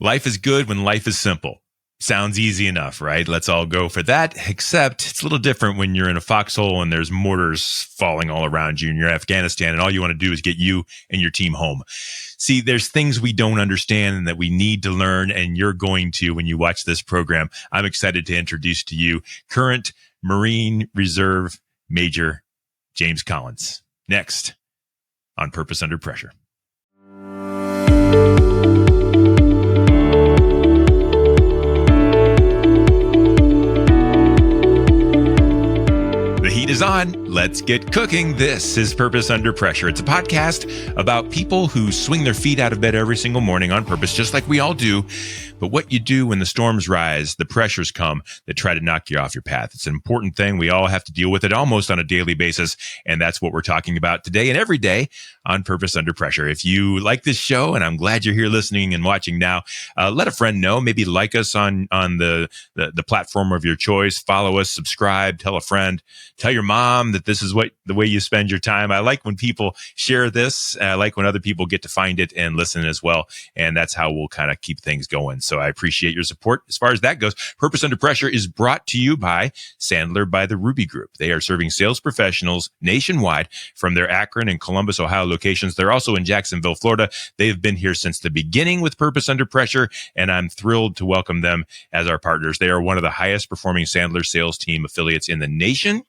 Life is good when life is simple. Sounds easy enough, right? Let's all go for that, except it's a little different when you're in a foxhole and there's mortars falling all around you and you're in Afghanistan and all you want to do is get you and your team home. See, there's things we don't understand and that we need to learn, and you're going to when you watch this program. I'm excited to introduce to you current Marine Reserve Major James Collins. Next on Purpose Under Pressure. The heat is on. Let's get cooking. This is Purpose Under Pressure. It's a podcast about people who swing their feet out of bed every single morning on purpose, just like we all do. But what you do when the storms rise, the pressures come that try to knock you off your path. It's an important thing. We all have to deal with it almost on a daily basis. And that's what we're talking about today and every day on Purpose Under Pressure. If you like this show, and I'm glad you're here listening and watching now, let a friend know. Maybe like us on the platform of your choice. Follow us, subscribe, tell a friend, tell your mom that this is the way you spend your time. I like when people share this. I like when other people get to find it and listen as well. And that's how we'll kind of keep things going. So I appreciate your support. As far as that goes, Purpose Under Pressure is brought to you by Sandler by the Ruby Group. They are serving sales professionals nationwide from their Akron and Columbus, Ohio locations. They're also in Jacksonville, Florida. They've been here since the beginning with Purpose Under Pressure, and I'm thrilled to welcome them as our partners. They are one of the highest performing Sandler sales team affiliates in the nation.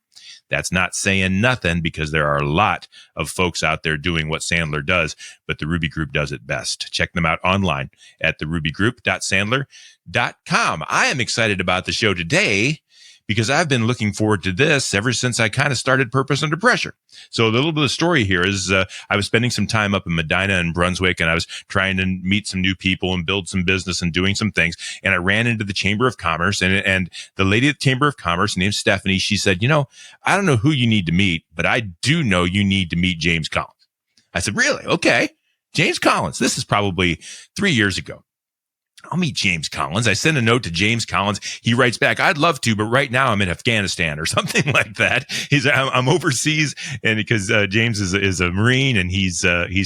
That's not saying nothing because there are a lot of folks out there doing what Sandler does, but the Ruby Group does it best. Check them out online at therubygroup.sandler.com. I am excited about the show today because I've been looking forward to this ever since I kind of started Purpose Under Pressure. So a little bit of story here is I was spending some time up in Medina and Brunswick, and I was trying to meet some new people and build some business and doing some things. And I ran into the Chamber of Commerce, and the lady at the Chamber of Commerce, named Stephanie, she said, I don't know who you need to meet, but I do know you need to meet James Collins. I said, really? Okay. James Collins. This is probably 3 years ago. I'll meet James Collins. I send a note to James Collins. He writes back, I'd love to, but right now I'm in Afghanistan or something like that. I'm overseas, and because James is a Marine and he's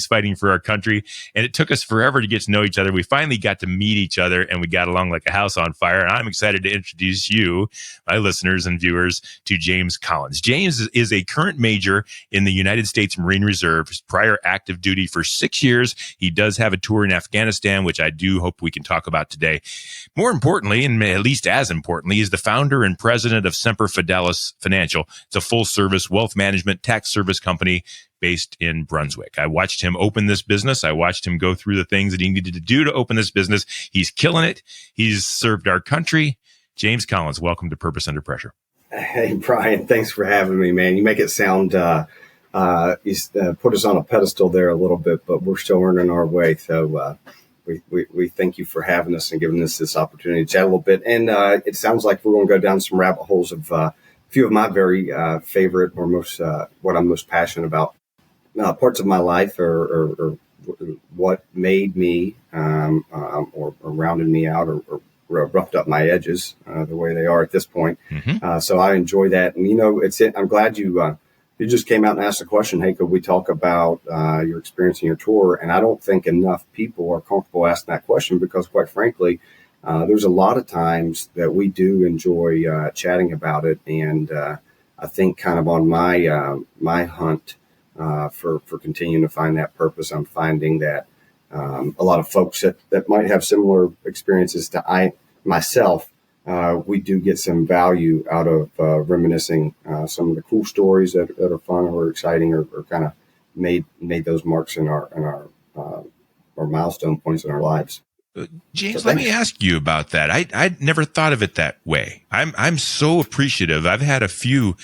fighting for our country. And it took us forever to get to know each other. We finally got to meet each other, and we got along like a house on fire. And I'm excited to introduce you, my listeners and viewers, to James Collins. James is a current major in the United States Marine Reserve, prior active duty for 6 years. He does have a tour in Afghanistan, which I do hope we can talk about today. More importantly, and at least as importantly, is the founder and president of Semper Fidelis Financial. It's a full-service wealth management tax service company based in Brunswick. I watched him open this business. I watched him go through the things that he needed to do to open this business. He's killing it. He's served our country. James Collins, welcome to Purpose Under Pressure. Hey, Brian, thanks for having me, man. You make it sound, you put us on a pedestal there a little bit, but we're still earning our way. So, we thank you for having us and giving us this opportunity to chat a little bit. And it sounds like we're going to go down some rabbit holes of a few of my very favorite or most what I'm most passionate about parts of my life or what made me or rounded me out or roughed up my edges the way they are at this point. Mm-hmm. So I enjoy that. And, I'm glad you just came out and asked the question, hey, could we talk about your experience in your tour? And I don't think enough people are comfortable asking that question because, quite frankly, there's a lot of times that we do enjoy chatting about it. And I think kind of on my hunt for continuing to find that purpose, I'm finding that a lot of folks that might have similar experiences to myself, we do get some value out of reminiscing some of the cool stories that are fun or exciting or kind of made those marks in our milestone points in our lives. James, let me ask you about that. I'd never thought of it that way. I'm so appreciative. I've had a few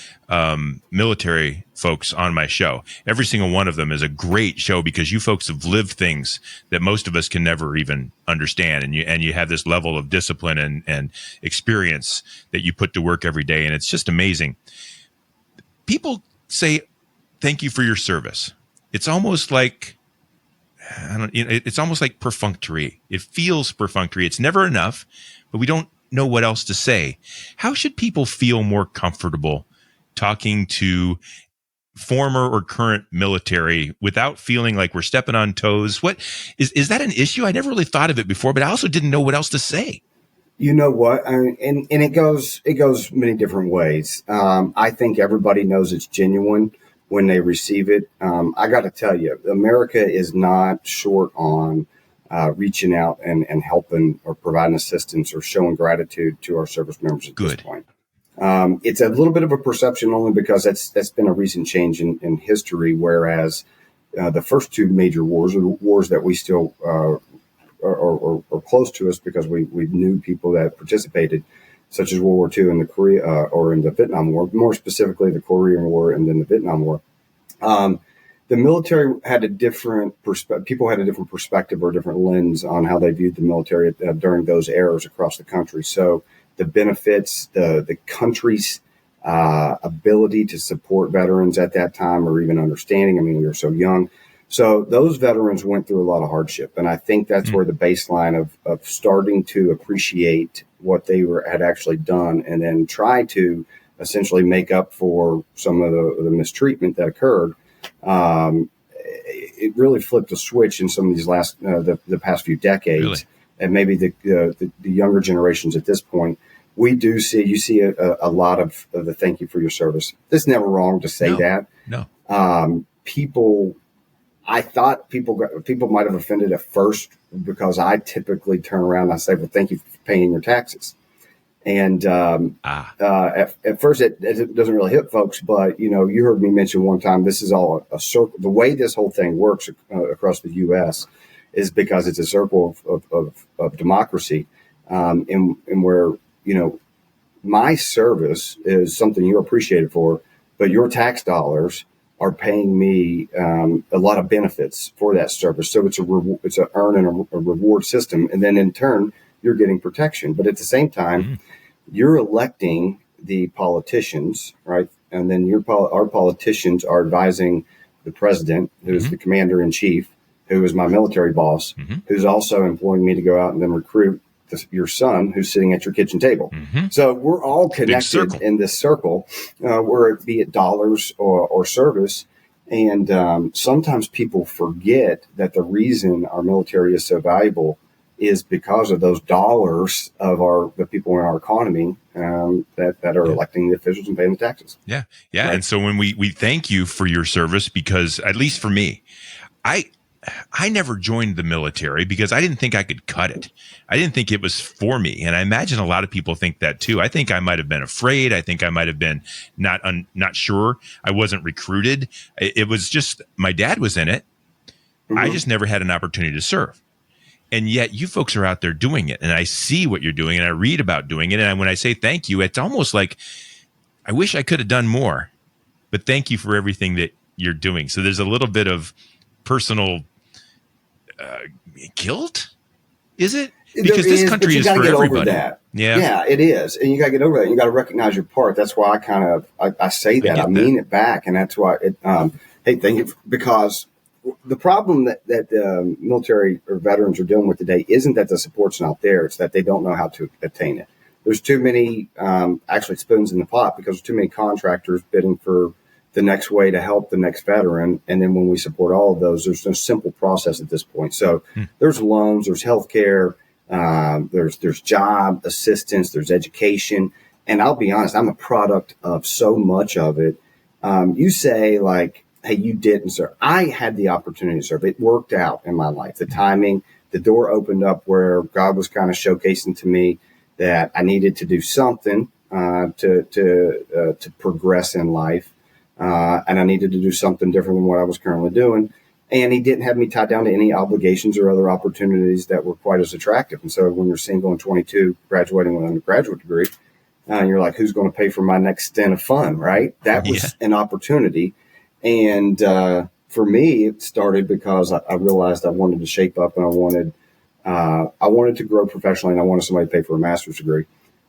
military folks on my show. Every single one of them is a great show because you folks have lived things that most of us can never even understand, and you have this level of discipline and experience that you put to work every day, and it's just amazing. People say thank you for your service. It's almost like it's almost like perfunctory. It feels perfunctory. It's never enough, but we don't know what else to say. How should people feel more comfortable talking to former or current military without feeling like we're stepping on toes? What is that an issue? I never really thought of it before, but I also didn't know what else to say. You know what? And it goes many different ways. I think everybody knows it's genuine when they receive it. I got to tell you, America is not short on reaching out and helping or providing assistance or showing gratitude to our service members at this point. It's a little bit of a perception only because that's been a recent change in history, whereas the first two major wars are wars that we still or close to us because we knew people that participated, such as World War II and the Korea or in the Vietnam War, more specifically the Korean War and then the Vietnam War. The military had a different perspective. People had a different perspective or a different lens on how they viewed the military during those eras across the country. So the benefits, the country's ability to support veterans at that time, or even understanding. I mean, we were so young. So those veterans went through a lot of hardship. And I think that's where the baseline of starting to appreciate what they had actually done and then try to essentially make up for some of the mistreatment that occurred. It really flipped a switch in some of these the past few decades. Really? And maybe the younger generations at this point, you see a lot of the thank you for your service. It's never wrong to say that. No. I thought people might have offended at first because I typically turn around and I say, well, thank you for paying your taxes. And at first it doesn't really hit folks, but you heard me mention one time, this is all a circle. The way this whole thing works across the U.S. is because it's a circle of democracy, and where my service is something you're appreciated for, but your tax dollars are paying me a lot of benefits for that service. So it's a earn and a reward system, and then in turn you're getting protection. But at the same time, you're electing the politicians, right? And then our politicians are advising the president, who's the commander in chief, who is my military boss, who's also employing me to go out and then recruit your son who's sitting at your kitchen table. So we're all connected in this circle, where it be it dollars or service. And sometimes people forget that the reason our military is so valuable is because of those dollars of the people in our economy that are electing the officials and paying the taxes. Yeah. Right? And so when we thank you for your service, because at least for me, I never joined the military because I didn't think I could cut it. I didn't think it was for me. And I imagine a lot of people think that too. I think I might have been afraid. I think I might have been not sure. I wasn't recruited. It was just, my dad was in it. I just never had an opportunity to serve. And yet you folks are out there doing it. And I see what you're doing and I read about doing it. And when I say thank you, it's almost like, I wish I could have done more, but thank you for everything that you're doing. So there's a little bit of personal guilt, is it? Because this country is for everybody. Yeah, it is, and you got to get over that. You got to recognize your part. That's why I say that. I mean it back, and that's why hey, thank you, because the problem that military or veterans are dealing with today isn't that the support's not there; it's that they don't know how to attain it. There's too many actually spoons in the pot because there's too many contractors bidding for the next way to help the next veteran. And then when we support all of those, there's no simple process at this point. So there's loans, there's healthcare, there's job assistance, there's education. And I'll be honest, I'm a product of so much of it. You say like, hey, you didn't serve. I had the opportunity to serve. It worked out in my life. The timing, the door opened up where God was kind of showcasing to me that I needed to do something to progress in life. And I needed to do something different than what I was currently doing. And he didn't have me tied down to any obligations or other opportunities that were quite as attractive. And so when you're single and 22, graduating with an undergraduate degree, you're like, who's going to pay for my next stint of fun, right? That was an opportunity. And for me, it started because I realized I wanted to shape up and I wanted to grow professionally and I wanted somebody to pay for a master's degree.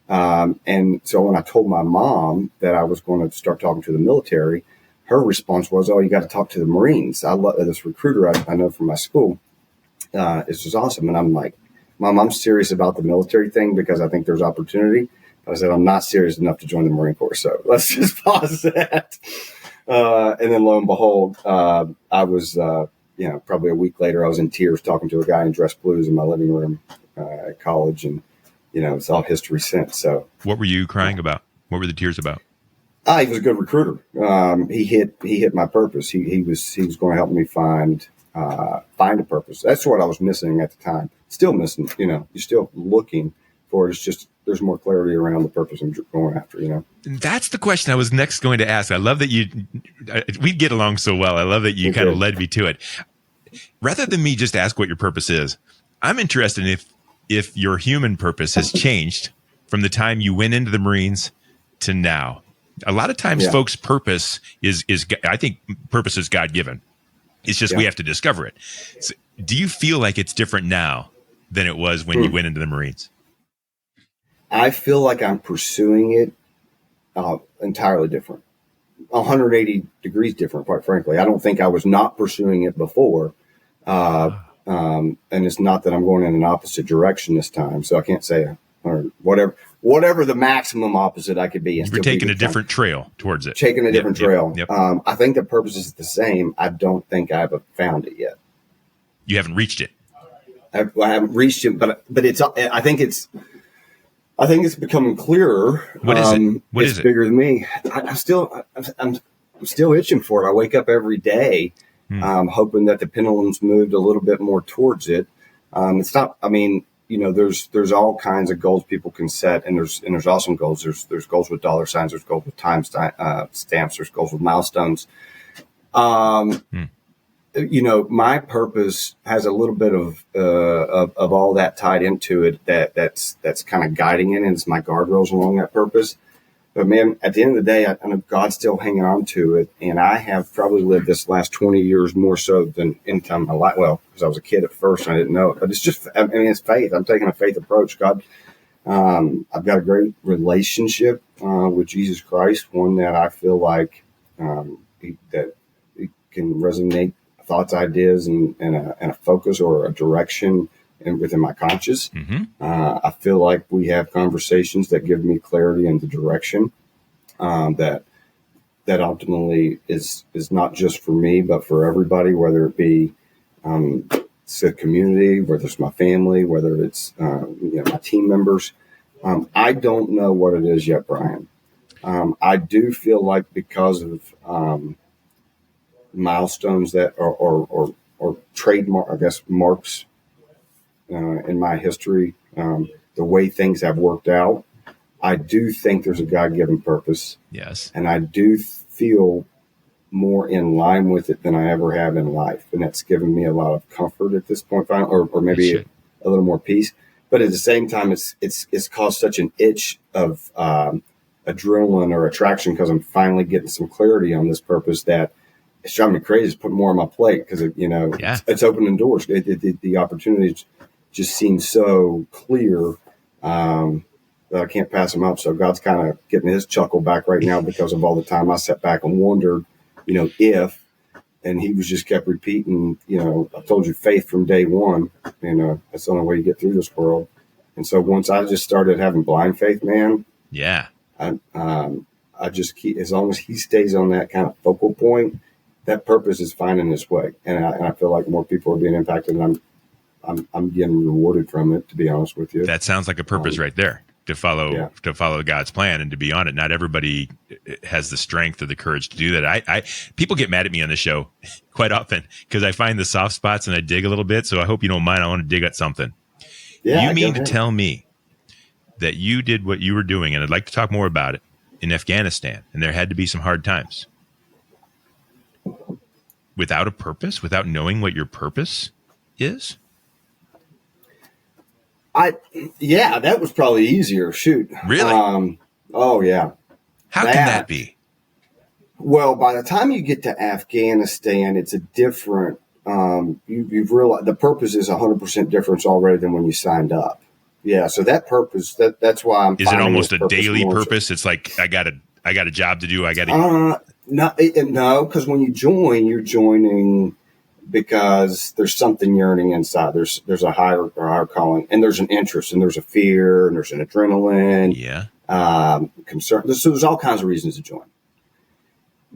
And so when I told my mom that I was going to start talking to the military, her response was, oh, you got to talk to the Marines. I love this recruiter I know from my school. It's just awesome. And I'm like, Mom, I'm serious about the military thing because I think there's opportunity. I said, I'm not serious enough to join the Marine Corps. So let's just pause that. And then lo and behold, I was, probably a week later, I was in tears talking to a guy in dress blues in my living room at college. And, it's all history since. So what were you crying about? What were the tears about? He was a good recruiter. He hit my purpose. He was going to help me find a purpose. That's what I was missing at the time. Still missing, you're still looking for it. It's just, there's more clarity around the purpose I'm going after, That's the question I was next going to ask. I love that we get along so well. I love that you kind of led me to it. Rather than me just ask what your purpose is, I'm interested in if your human purpose has changed from the time you went into the Marines to now. A lot of times folks' purpose is I think purpose is God-given. It's just we have to discover it. So, do you feel like it's different now than it was when you went into the Marines? I feel like I'm pursuing it entirely different, 180 degrees different, quite frankly. I don't think I was not pursuing it before. And it's not that I'm going in an opposite direction this time. So I can't say or whatever the maximum opposite I could be. You're taking a different trail towards it. Taking a different trail. Yep. I think the purpose is the same. I don't think I've found it yet. You haven't reached it. I haven't reached it, but I think it's becoming clearer. What is it? What is it? It's bigger than me. I'm still itching for it. I wake up every day, hoping that the pendulum's moved a little bit more towards it. It's not. I mean, there's all kinds of goals people can set, and there's awesome goals. There's goals with dollar signs. There's goals with time stamps. There's goals with milestones. My purpose has a little bit of all that tied into it. That's kind of guiding it, and it's my guardrails along that purpose. But man, at the end of the day, I know God's still hanging on to it, and I have probably lived this last 20 years more so than any time in my life. Well, because I was a kid at first, and I didn't know it, but it's just, it's faith. I'm taking a faith approach. God, I've got a great relationship with Jesus Christ, one that I feel like that it can resonate thoughts, ideas, and a focus or a direction within my conscious. Mm-hmm. I feel like we have conversations that give me clarity and the direction that ultimately is not just for me, but for everybody, whether it be it's the community, whether it's my family, whether it's my team members. I don't know what it is yet, Brian. I do feel like because of milestones that or trademark, I guess, marks in my history, the way things have worked out, I do think there's a God-given purpose. Yes. And I do feel more in line with it than I ever have in life. And that's given me a lot of comfort at this point, or maybe a little more peace. But at the same time, it's caused such an itch of adrenaline or attraction because I'm finally getting some clarity on this purpose that it's driving me crazy. It's putting more on my plate because, it's opening doors. The opportunities just seem so clear that I can't pass them up. So God's kind of getting his chuckle back right now because of all the time I sat back and wondered, if, and he was just kept repeating, I told you faith from day one, that's the only way you get through this world. And so once I just started having blind faith, man, I just keep, as long as he stays on that kind of focal point, that purpose is finding its way. And I feel like more people are being impacted, and I'm getting rewarded from it, to be honest with you. That sounds like a purpose right there, to follow God's plan and to be on it. Not everybody has the strength or the courage to do that. People get mad at me on the show quite often because I find the soft spots and I dig a little bit. So I hope you don't mind. I want to dig at something. Yeah, you mean to tell me that you did what you were doing, and I'd like to talk more about it, in Afghanistan, and there had to be some hard times, without a purpose, without knowing what your purpose is? That was probably easier. Shoot. Really? Oh yeah. How can that be? Well, by the time you get to Afghanistan, it's a different, you've realized the purpose is 100% different already than when you signed up. Yeah. So that purpose, that's why I'm. Is it almost a daily purpose? It's like, I got a job to do. No, because when you join, you're joining because there's something yearning inside. There's a higher calling, and there's an interest, and there's a fear, and there's an adrenaline. Yeah. Concern. So there's all kinds of reasons to join.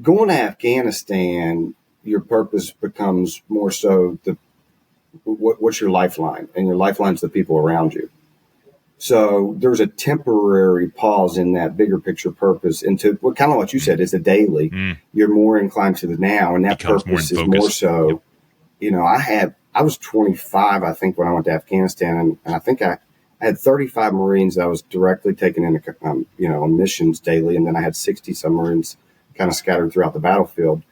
going to Afghanistan, your purpose becomes more so what's your lifeline, and your lifeline's the people around you. So there's a temporary pause in that bigger picture purpose into what kind of what you said is a daily. You're more inclined to the now, and that Becomes purpose more is in more focus. so. Yep. You know, I was 25, I think, when I went to Afghanistan, and I think I had 35 Marines that I was directly taken into, on missions daily, and then I had 60 submarines kind of scattered throughout the battlefield.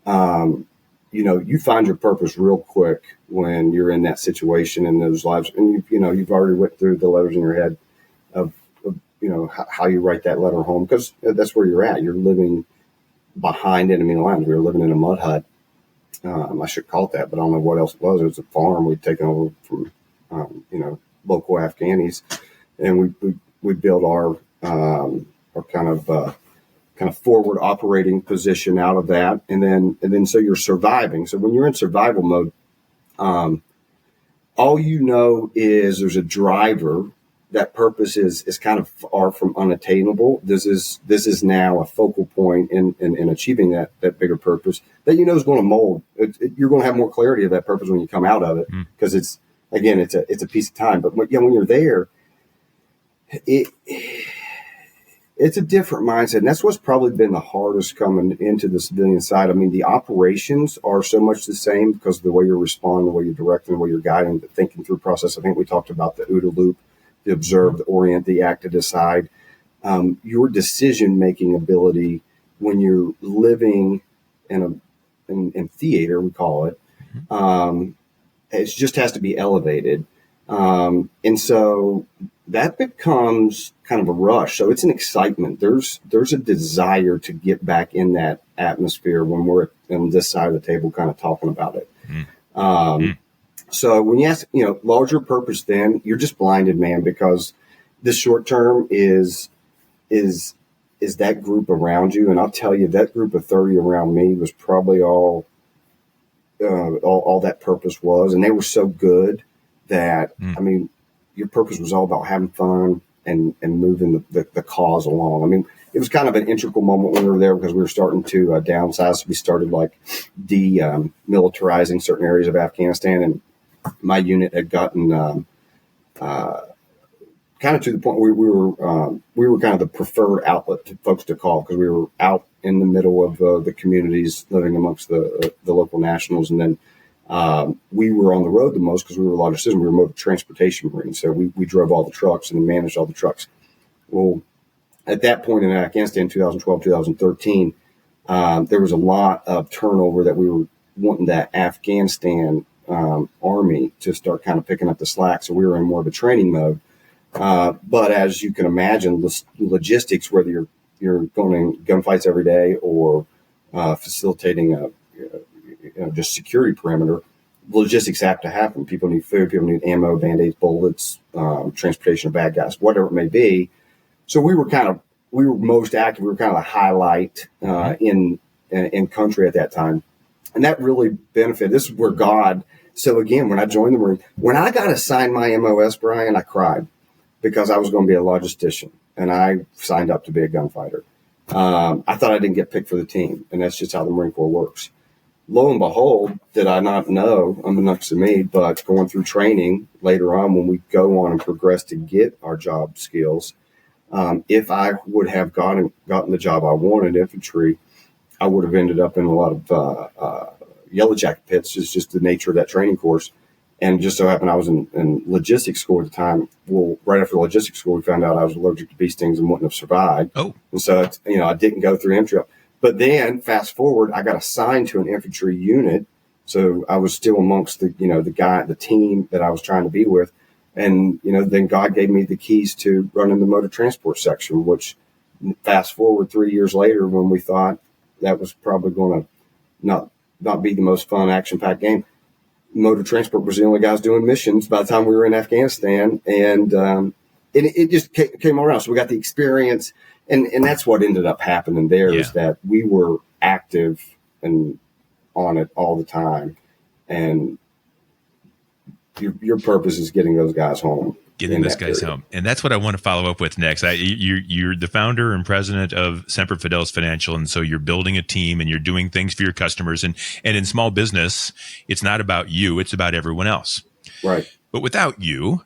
You find your purpose real quick when you're in that situation in those lives, and you've already went through the letters in your head of how you write that letter home, because that's where you're at. You're living behind enemy lines. We were living in a mud hut. I should call it that, but I don't know what else it was. It was a farm we'd taken over from local Afghanis, and we built our kind of forward operating position out of that. And then so you're surviving. So when you're in survival mode, all is there's a driver. That purpose is kind of far from unattainable. This is now a focal point in achieving that bigger purpose that is going to mold. You're going to have more clarity of that purpose when you come out of it, because it's a piece of time. But when you're there, it's a different mindset. And that's what's probably been the hardest coming into the civilian side. I mean, the operations are so much the same because of the way you're responding, the way you're directing, the way you're guiding, the thinking through process. I think we talked about the OODA loop, the observe, the orient, the act, to decide. Your decision-making ability when you're living in theater, we call it, it just has to be elevated. And so that becomes kind of a rush. So it's an excitement. There's a desire to get back in that atmosphere when we're on this side of the table kind of talking about it. So when you ask, larger purpose, then you're just blinded, man, because the short term is that group around you. And I'll tell you, that group of 30 around me was probably all that purpose was. And they were so good that, I mean, your purpose was all about having fun and moving the cause along. I mean, it was kind of an integral moment when we were there because we were starting to downsize. We started militarizing certain areas of Afghanistan, and my unit had gotten kind of to the point where we were kind of the preferred outlet to folks to call, because we were out in the middle of the communities, living amongst the local nationals, and then we were on the road the most because we were a larger citizen. We were motor transportation Marines, so we drove all the trucks and managed all the trucks. Well, at that point in Afghanistan, 2012, 2013, there was a lot of turnover that we were wanting that Afghanistan Army to start kind of picking up the slack. So we were in more of a training mode. But as you can imagine, the logistics, whether you're going in gunfights every day or facilitating just security perimeter, logistics have to happen. People need food, people need ammo, band-aids, bullets, transportation of bad guys, whatever it may be. So we were most active. We were kind of the highlight in country at that time. And that really benefited. This is where God. So again, when I joined the Marine, when I got assigned my MOS, Brian, I cried because I was going to be a logistician, and I signed up to be a gunfighter. I thought I didn't get picked for the team, and that's just how the Marine Corps works. Lo and behold, did I not know, unbeknownst to me, but going through training later on when we go on and progress to get our job skills, if I would have gotten the job I wanted, infantry, I would have ended up in a lot of yellow jacket pits. It's just the nature of that training course. And just so happened I was in logistics school at the time. Well, right after logistics school, we found out I was allergic to bee stings and wouldn't have survived. Oh. And so, I didn't go through infantry. But then fast forward, I got assigned to an infantry unit. So I was still amongst the team that I was trying to be with. And, then God gave me the keys to running the motor transport section, which fast forward 3 years later, when we thought that was probably going to not be the most fun action-packed game, motor transport was the only guys doing missions by the time we were in Afghanistan. And it just came around. So we got the experience. And that's what ended up happening there is that we were active and on it all the time. And your purpose is getting those guys home. Getting this guy's home. And that's what I want to follow up with next. You're the founder and president of Semper Fidelis Financial. And so you're building a team and you're doing things for your customers. And in small business, it's not about you. It's about everyone else. Right. But without you,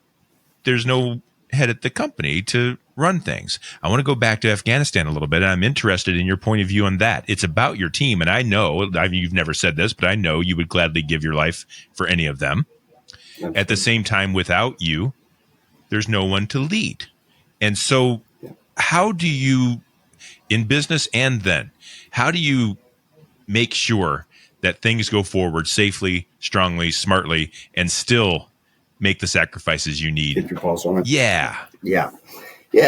there's no head at the company to run things. I want to go back to Afghanistan a little bit. And I'm interested in your point of view on that. It's about your team. And I know, you've never said this, but I know you would gladly give your life for any of them. Absolutely. At the same time, without you, there's no one to lead. And so how do you, in business and then, how do you make sure that things go forward safely, strongly, smartly, and still make the sacrifices you need? Get your pulse on it. Yeah.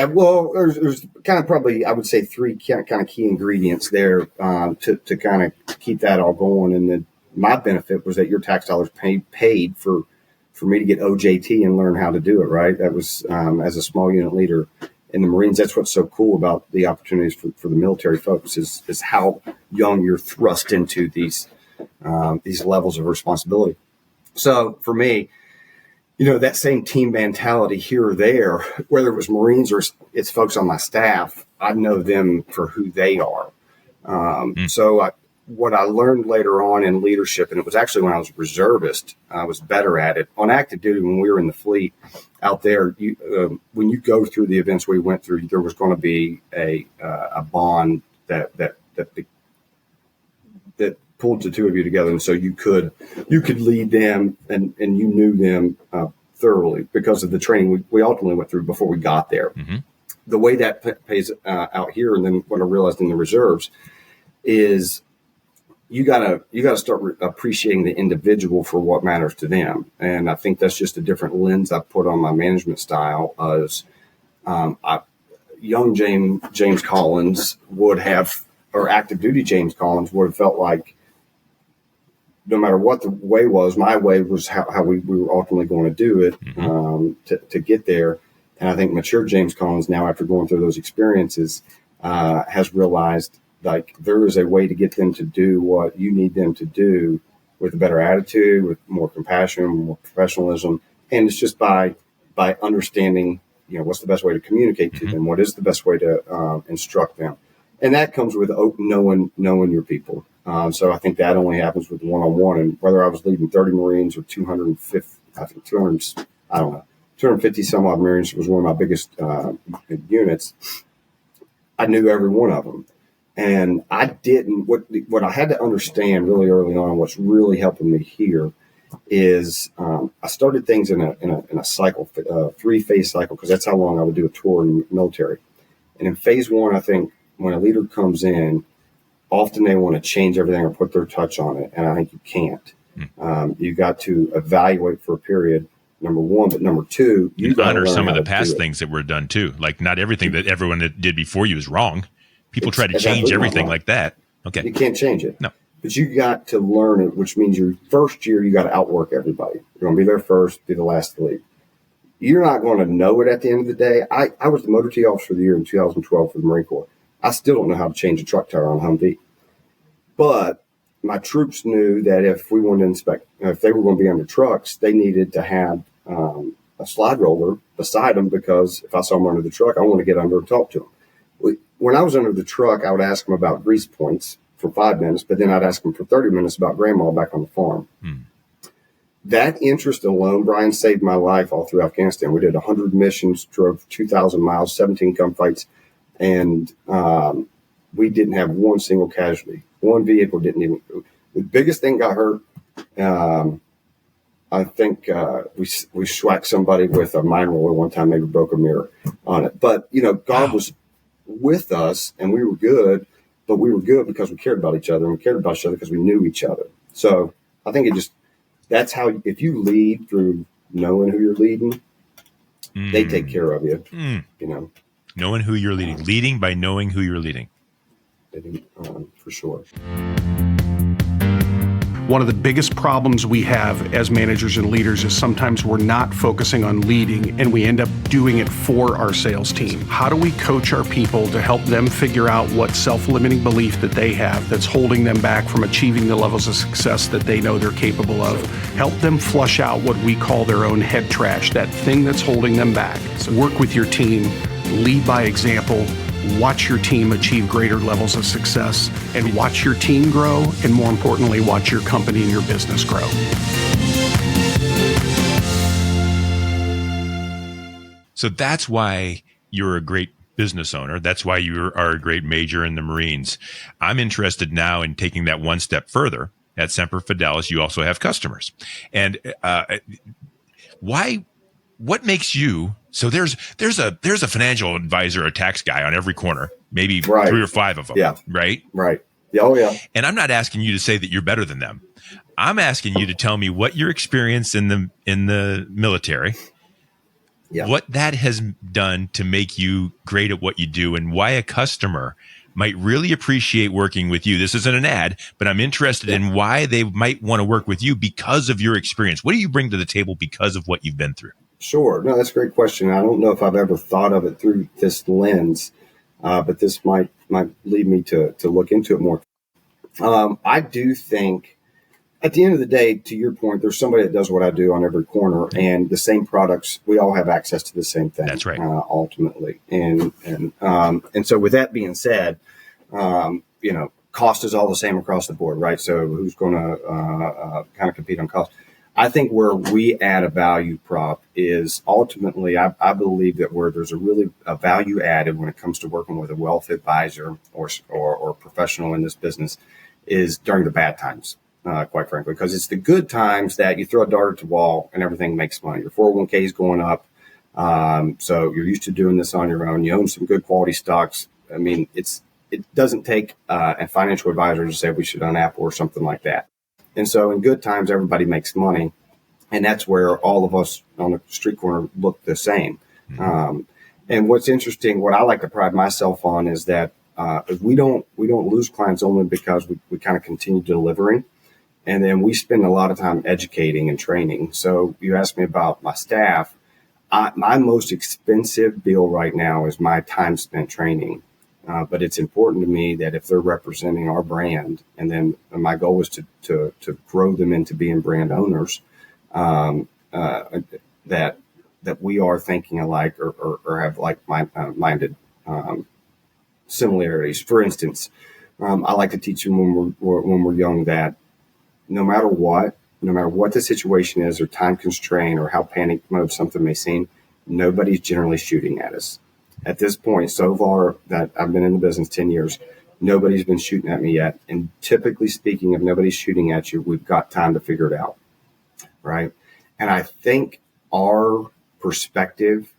Well, there's kind of probably, I would say, three kind of key ingredients there to kind of keep that all going. And then my benefit was that your tax dollars paid for me to get OJT and learn how to do it, right? That was as a small unit leader in the Marines. That's what's so cool about the opportunities for the military folks is how young you're thrust into these levels of responsibility. So for me, that same team mentality here or there, whether it was Marines or it's folks on my staff, I know them for who they are. So what I learned later on in leadership, and it was actually when I was a reservist, I was better at it. On active duty, when we were in the fleet out there, when you go through the events we went through, there was going to be a bond that pulled the two of you together, and so you could lead them, and you knew them thoroughly because of the training we ultimately went through before we got there. Mm-hmm. The way that pays out here, and then what I realized in the reserves is you gotta start appreciating the individual for what matters to them. And I think that's just a different lens I put on my management style. As young James Collins would have, or active duty James Collins would have felt like no matter what the way was, my way was how we were ultimately going to do it. Mm-hmm. To get there. And I think mature James Collins now, after going through those experiences, has realized like there is a way to get them to do what you need them to do with a better attitude, with more compassion, more professionalism. And it's just by understanding, what's the best way to communicate to them? What is the best way to instruct them? And that comes with knowing your people. So I think that only happens with one-on-one. And whether I was leading 30 Marines or 250 some odd Marines was one of my biggest units. I knew every one of them. And I didn't, what I had to understand really early on, what's really helping me here is I started things in a cycle, 3-phase cycle, because that's how long I would do a tour in the military. And in phase 1, I think when a leader comes in, often they want to change everything or put their touch on it. And I think you can't. You got to evaluate for a period, number one, but number two, you honor some of the past things that were done too. Like not everything that everyone that did before you is wrong. People try to change everything like that. Okay. You can't change it. No. But you got to learn it, which means your first year, you got to outwork everybody. You're going to be there first, be the last to leave. You're not going to know it at the end of the day. I was the motor T officer of the year in 2012 for the Marine Corps. I still don't know how to change a truck tire on Humvee. But my troops knew that if we wanted to inspect, if they were going to be under trucks, they needed to have a slide roller beside them, because if I saw them under the truck, I want to get under and talk to them. When I was under the truck, I would ask them about grease points for 5 minutes, but then I'd ask them for 30 minutes about grandma back on the farm. That interest alone, Brian, saved my life all through Afghanistan. We did 100 missions, drove 2,000 miles, 17 gunfights, and we didn't have one single casualty. One vehicle didn't even. The biggest thing got hurt. I think we schwacked somebody with a mine roller one time, maybe broke a mirror on it. But, God was with us, and we were good, but we were good because we cared about each other, and we cared about each other because we knew each other. So I think that's how, if you lead through knowing who you're leading, they take care of you, Knowing who you're leading. Leading by knowing who you're leading. For sure. One of the biggest problems we have as managers and leaders is sometimes we're not focusing on leading and we end up doing it for our sales team. How do we coach our people to help them figure out what self-limiting belief that they have that's holding them back from achieving the levels of success that they know they're capable of? Help them flush out what we call their own head trash, that thing that's holding them back. So work with your team, lead by example, watch your team achieve greater levels of success, and watch your team grow, and more importantly, watch your company and your business grow. So that's why you're a great business owner. That's why you are a great major in the Marines. I'm interested now in taking that one step further. At Semper Fidelis, you also have customers. And what makes you, so there's a financial advisor, a tax guy on every corner, maybe Right. 3 or 5 of them, Yeah. right? Right. Oh, yeah. And I'm not asking you to say that you're better than them. I'm asking you to tell me what your experience in the military, what that has done to make you great at what you do, and why a customer might really appreciate working with you. This isn't an ad, but I'm interested in why they might want to work with you because of your experience. What do you bring to the table because of what you've been through? Sure. No, that's a great question. I don't know if I've ever thought of it through this lens, but this might lead me to look into it more. I do think at the end of the day, to your point, there's somebody that does what I do on every corner, and the same products, we all have access to the same thing. That's right. Ultimately. And so with that being said, cost is all the same across the board, right? So who's going to kind of compete on cost? I think where we add a value prop is ultimately, I believe that where there's a value added when it comes to working with a wealth advisor or professional in this business is during the bad times, quite frankly, because it's the good times that you throw a dart at the wall and everything makes money. Your 401k is going up. So you're used to doing this on your own. You own some good quality stocks. I mean, it doesn't take a financial advisor to say we should own Apple or something like that. And so in good times, everybody makes money. And that's where all of us on the street corner look the same. Mm-hmm. And what's interesting, what I like to pride myself on is that we don't lose clients only because we kind of continue delivering. And then we spend a lot of time educating and training. So you asked me about my staff. My most expensive bill right now is my time spent training. But it's important to me that if they're representing our brand, and then my goal is to grow them into being brand owners, that we are thinking alike or have like-minded similarities. For instance, I like to teach them when we're young that no matter what the situation is, or time constraint, or how panic mode something may seem, nobody's generally shooting at us. At this point, so far that I've been in the business 10 years, nobody's been shooting at me yet. And typically speaking, if nobody's shooting at you, we've got time to figure it out, right? And I think our perspective,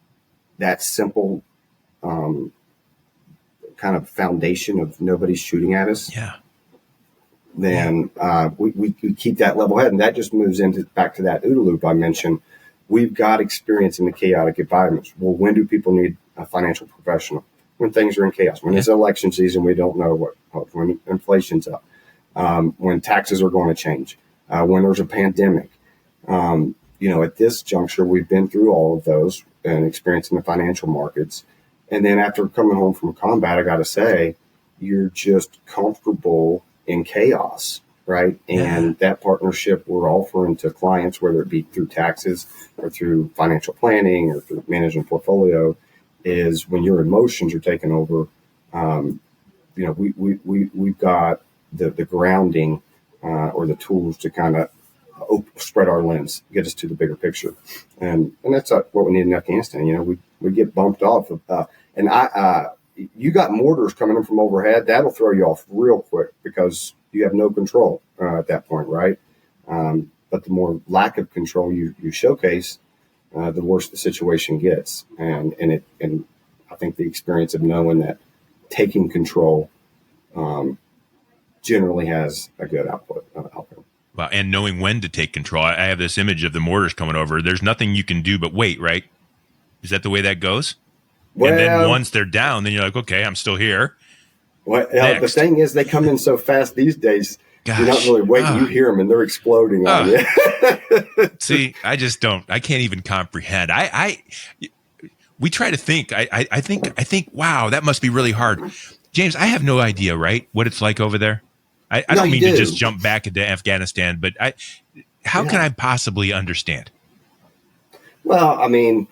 that simple kind of foundation of nobody's shooting at us, then we keep that level head. And that just moves back to that OODA loop I mentioned. We've got experience in the chaotic environments. Well, when do people need a financial professional? When things are in chaos, when it's election season, we don't know when inflation's up, when taxes are going to change, when there's a pandemic. At this juncture, we've been through all of those and experiencing the financial markets. And then after coming home from combat, I got to say, you're just comfortable in chaos, right? And that partnership we're offering to clients, whether it be through taxes or through financial planning or through managing portfolio, is when your emotions are taking over. We've got the grounding or the tools to kind of spread our lens, get us to the bigger picture, and that's what we need in Afghanistan. We get bumped off of, you got mortars coming in from overhead. That'll throw you off real quick because you have no control at that point, right? But the more lack of control you showcase, the worse the situation gets. And I think the experience of knowing that taking control generally has a good outcome. Wow. And knowing when to take control. I have this image of the mortars coming over. There's nothing you can do but wait, right? Is that the way that goes? Well, and then once they're down, then you're like, okay, I'm still here. Well, the thing is, they come in so fast these days. You're not really waiting. You hear them and they're exploding on you. See, I can't even comprehend. We try to think. I think, wow, that must be really hard. James, I have no idea, right, what it's like over there. I don't mean to just jump back into Afghanistan, but how can I possibly understand? Well, I mean,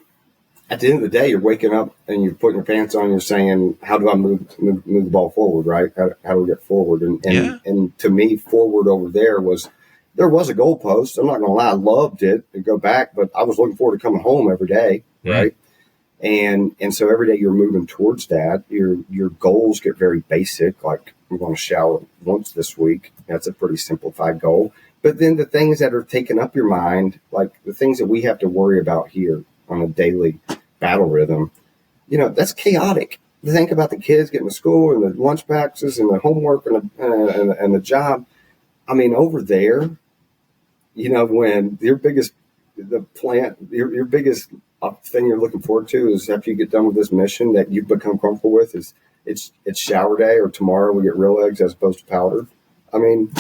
at the end of the day, you're waking up and you're putting your pants on. And you're saying, "How do I move the ball forward? Right? How do we get forward?" And to me, forward over there was a goalpost. I'm not going to lie, I loved it to go back, but I was looking forward to coming home every day, right? And so every day you're moving towards that. Your goals get very basic, like I'm going to shower once this week. That's a pretty simplified goal. But then the things that are taking up your mind, like the things that we have to worry about here on a daily battle rhythm, that's chaotic. Think about the kids getting to school and the lunch boxes and the homework and the job. I mean, over there, when your biggest thing you're looking forward to is after you get done with this mission that you've become comfortable with is it's shower day, or tomorrow we get real eggs as opposed to powdered. I mean,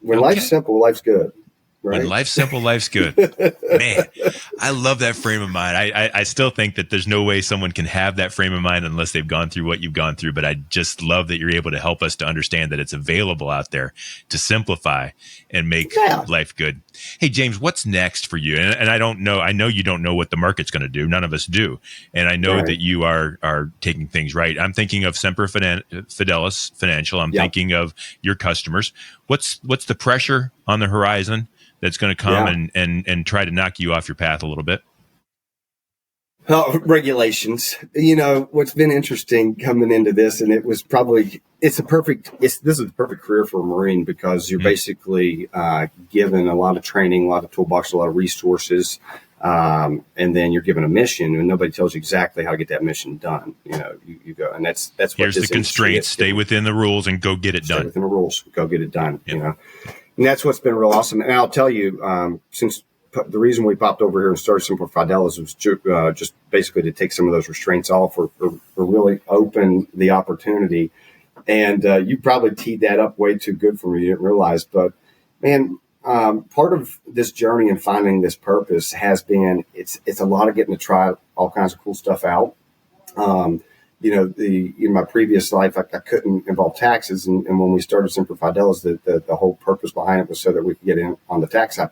when life's simple, life's good. Right? When life's simple, life's good. Man, I love that frame of mind. I still think that there's no way someone can have that frame of mind unless they've gone through what you've gone through. But I just love that you're able to help us to understand that it's available out there to simplify and make life good. Hey, James, what's next for you? And I don't know. I know you don't know what the market's going to do. None of us do. And I know that you are taking things right. I'm thinking of Semper Fidelis Financial. I'm thinking of your customers. What's the pressure on the horizon that's going to come and try to knock you off your path a little bit? Regulations. What's been interesting coming into this, and this is the perfect career for a Marine, because you're basically given a lot of training, a lot of toolbox, a lot of resources, and then you're given a mission, and nobody tells you exactly how to get that mission done. You go, and that's what here's the constraints. Stay within the rules and go get it done. Stay within the rules, go get it done. Yep. And that's what's been real awesome. And I'll tell you, since the reason we popped over here and started Semper Fidelis was just basically to take some of those restraints off, or really open the opportunity. And you probably teed that up way too good for me. You didn't realize, but man, part of this journey and finding this purpose has been it's a lot of getting to try all kinds of cool stuff out. In my previous life, I couldn't involve taxes. And when we started Semper Fidelis, the whole purpose behind it was so that we could get in on the tax side.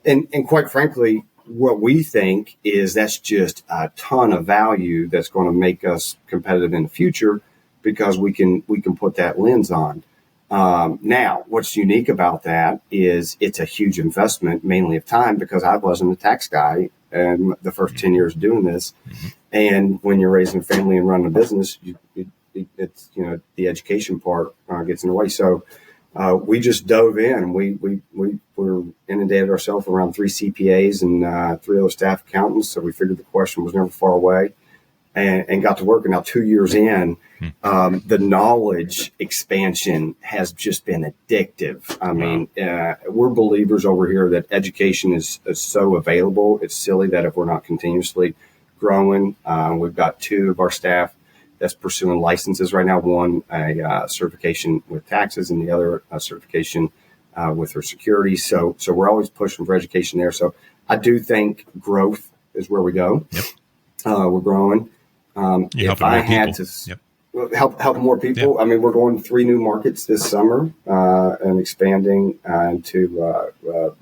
And quite frankly, what we think is that's just a ton of value that's going to make us competitive in the future, because we can put that lens on. Now, what's unique about that is it's a huge investment, mainly of time, because I wasn't a tax guy in the first 10 years doing this. And when you're raising a family and running a business, it's the education part gets in the way. So we just dove in. We were inundated ourselves around 3 CPAs and 3 other staff accountants. So we figured the question was never far away, and got to work. And now 2 years in, the knowledge expansion has just been addictive. I mean, we're believers over here that education is so available. It's silly that if we're not continuously growing. We've got 2 of our staff that's pursuing licenses right now. One, a certification with taxes, and the other a certification with her security. So we're always pushing for education there. So I do think growth is where we go. Yep. We're growing. If I had to help more people, yep. I mean, we're going to 3 new markets this summer and expanding into a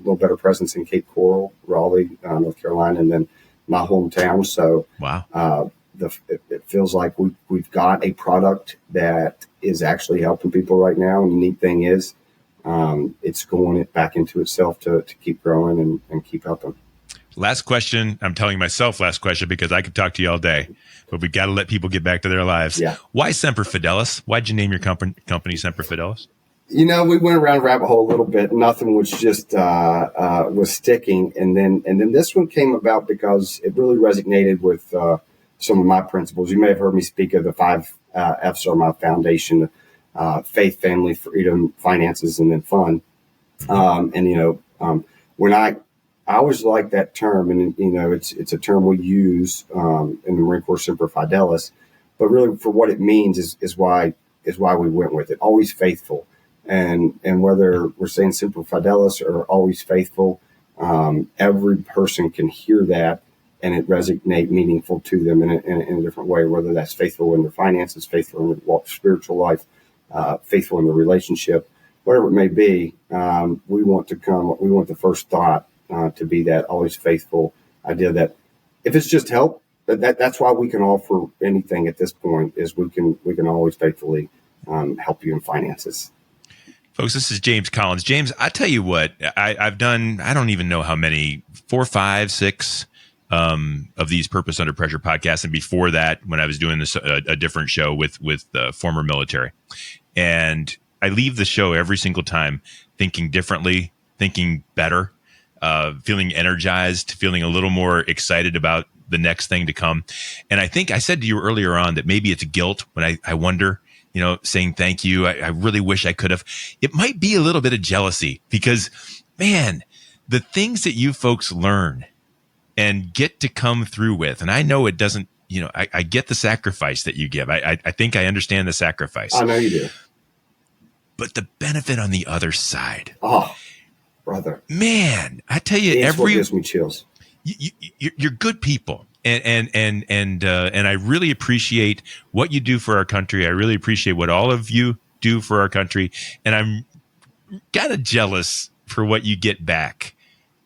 little better presence in Cape Coral, Raleigh, North Carolina, and then my hometown. So wow. It feels like we've got a product that is actually helping people right now. And the neat thing is it's going back into itself to keep growing and keep helping. Last question. I'm telling myself last question because I could talk to you all day, but we got to let people get back to their lives. Yeah. Why Semper Fidelis? Why'd you name your company Semper Fidelis? We went around a rabbit hole a little bit. Nothing was just was sticking, and then this one came about because it really resonated with some of my principles. You may have heard me speak of the 5 F's are my foundation: faith, family, freedom, finances, and then fun. When I always like that term, and it's a term we use in the Marine Corps, Semper Fidelis, but really for what it means is why we went with it. Always faithful. And whether we're saying Semper Fidelis or always faithful, every person can hear that and it resonate meaningful to them in a different way, whether that's faithful in their finances, faithful in their spiritual life, faithful in their relationship, whatever it may be. We want the first thought to be that always faithful idea that if it's just help, that's why we can offer anything at this point is we can always faithfully help you in finances. Folks, this is James Collins. James, I tell you what, I've done, I don't even know how many, 4, 5, 6 of these Purpose Under Pressure podcasts. And before that, when I was doing this, a different show with former military. And I leave the show every single time thinking differently, thinking better, feeling energized, feeling a little more excited about the next thing to come. And I think I said to you earlier on that maybe it's guilt when I wonder, saying thank you. I really wish I could have. It might be a little bit of jealousy because, man, the things that you folks learn and get to come through with, and I know it doesn't, I get the sacrifice that you give. I think I understand the sacrifice. I know you do. But the benefit on the other side. Oh, brother. Man, I tell you, It's what gives me chills. You're good people. And I really appreciate what you do for our country. I really appreciate what all of you do for our country. And I'm kind of jealous for what you get back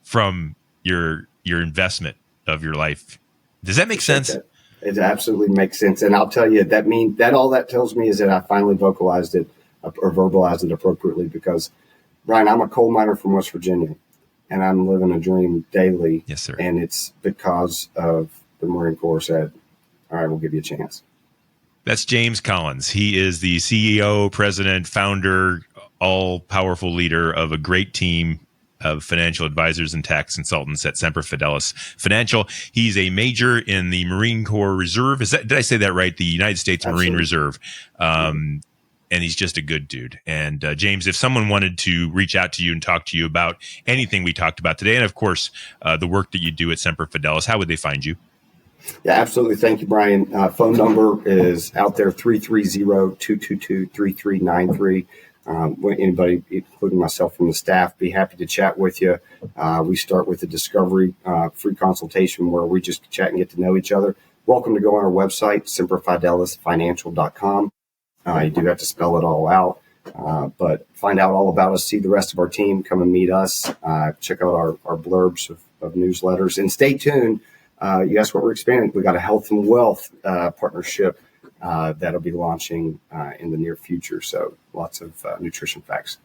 from your investment of your life. Does that make sense? It absolutely makes sense. And I'll tell you, that all that tells me is that I finally vocalized it or verbalized it appropriately because, Brian, I'm a coal miner from West Virginia. And I'm living a dream daily. Yes, sir. And it's because of the Marine Corps said, all right, we'll give you a chance. That's James Collins. He is the CEO, president, founder, all-powerful leader of a great team of financial advisors and tax consultants at Semper Fidelis Financial. He's a major in the Marine Corps Reserve. Did I say that right? The United States Marine Reserve. And he's just a good dude. And James, if someone wanted to reach out to you and talk to you about anything we talked about today, and of course, the work that you do at Semper Fidelis, how would they find you? Yeah, absolutely. Thank you, Brian. Phone number is out there, 330-222-3393. Anybody, including myself from the staff, be happy to chat with you. We start with a discovery free consultation where we just chat and get to know each other. Welcome to go on our website, semperfidelisfinancial.com. You do have to spell it all out, but find out all about us, see the rest of our team, come and meet us, check out our blurbs of newsletters, and stay tuned. You asked what we're expanding. We got a health and wealth partnership that'll be launching in the near future. So lots of nutrition facts.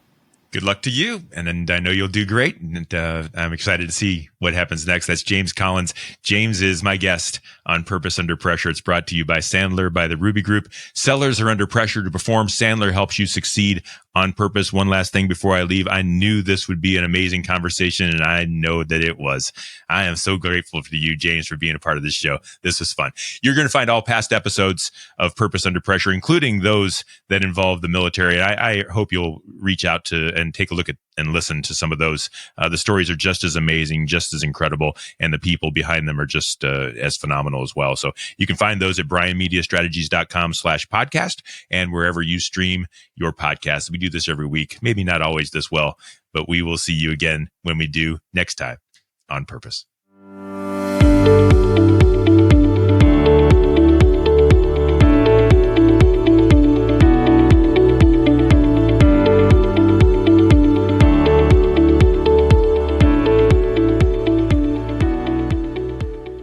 Good luck to you. And I know you'll do great. And I'm excited to see what happens next. That's James Collins. James is my guest on Purpose Under Pressure. It's brought to you by Sandler, by the Ruby Group. Sellers are under pressure to perform. Sandler helps you succeed on purpose. One last thing before I leave. I knew this would be an amazing conversation, and I know that it was. I am so grateful to you, James, for being a part of this show. This was fun. You're going to find all past episodes of Purpose Under Pressure, including those that involve the military. I hope you'll reach out to and take a look at and listen to some of those. The stories are just as amazing, just as incredible, and the people behind them are just as phenomenal as well. So you can find those at brianmediastrategies.com/podcast and wherever you stream your podcast. We do this every week, maybe not always this well, but we will see you again when we do next time on Purpose.